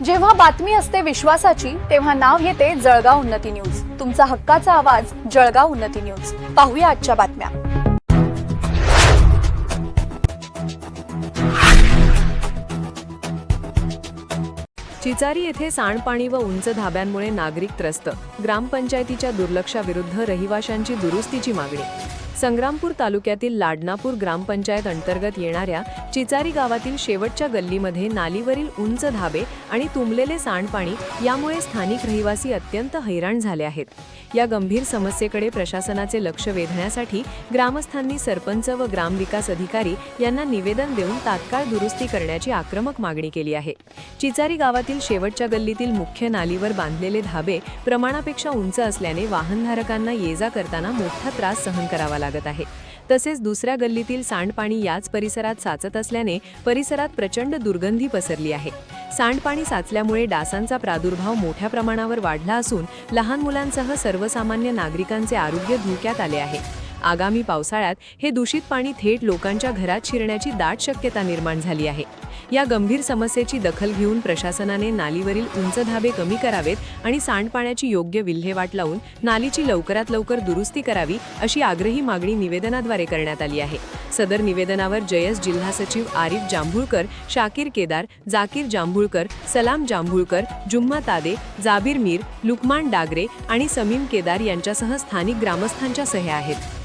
जेव्हा बातमी असते विश्वासाची, तेव्हा नाव येते जळगाव उन्नती न्यूज. तुमचा हक्काचा आवाज जळगाव उन्नती न्यूज. पाहूया आजच्या बातम्या. चिचारी येथे सांडपाणी व उंच धाब्यांमुळे नागरिक त्रस्त. ग्रामपंचायतीच्या दुर्लक्षाविरुद्ध रहिवाशांची दुरुस्तीची मागणी. संग्रामपूर तालुक्यातील लाडनापूर ग्रामपंचायत अंतर्गत येणाऱ्या चिचारी गावातील शेवटच्या गल्लीमध्ये नालीवरील उंच धाबे आणि तुंबलेले सांडपाणी यामुळे स्थानिक रहिवासी अत्यंत हैराण झाले आहेत. या गंभीर समस्येकडे प्रशासनाचे लक्ष वेधण्यासाठी ग्रामस्थांनी सरपंच व ग्रामविकास अधिकारी यांना निवेदन देऊन तात्काळ दुरुस्ती करण्याची आक्रमक मागणी केली आहे. चिचारी गावातील शेवटच्या गल्लीतील मुख्य नालीवर बांधलेले धाबे प्रमाणापेक्षा उंच असल्याने वाहनधारकांना ये-जा करताना मोठा त्रास सहन करावा लागत आहे. तसेच दुसऱ्या गल्लीतील सांडपाणी याच परिसरात साचत असल्याने परिसरात प्रचंड दुर्गंधी पसरली आहे. सांडपाणी साचल्यामुळे डासांचा प्रादुर्भाव मोठ्या प्रमाणावर वाढला असून लहान मुलांसह सर्वसामान्य नागरिकांचे आरोग्य धोक्यात आले आहे. आगामी पावसाळ्यात हे दूषित पाणी थेट लोकांच्या घरात शिरण्याची दाट शक्यता निर्माण झाली आहे. या गंभीर समस्येची दखल घेऊन प्रशासनाने नालीवरील उंच धाबे कमी करावेत आणि सांडपाण्याची योग्य विल्हेवाट लावून नालीची लवकरात लवकर दुरुस्ती करावी, अशी आग्रही मागणी निवेदनाद्वारे करण्यात आली आहे. सदर निवेदनावर जयस जिल्हा सचिव आरिफ जांभूळकर, शाकीर केदार, जाकीर जांभूळकर, सलाम जांभूळकर, जुम्मा तादे, जाबीर मीर, लुकमान डागरे आणि समीम केदार यांच्यासह स्थानिक ग्रामस्थांच्या सह्या आहेत.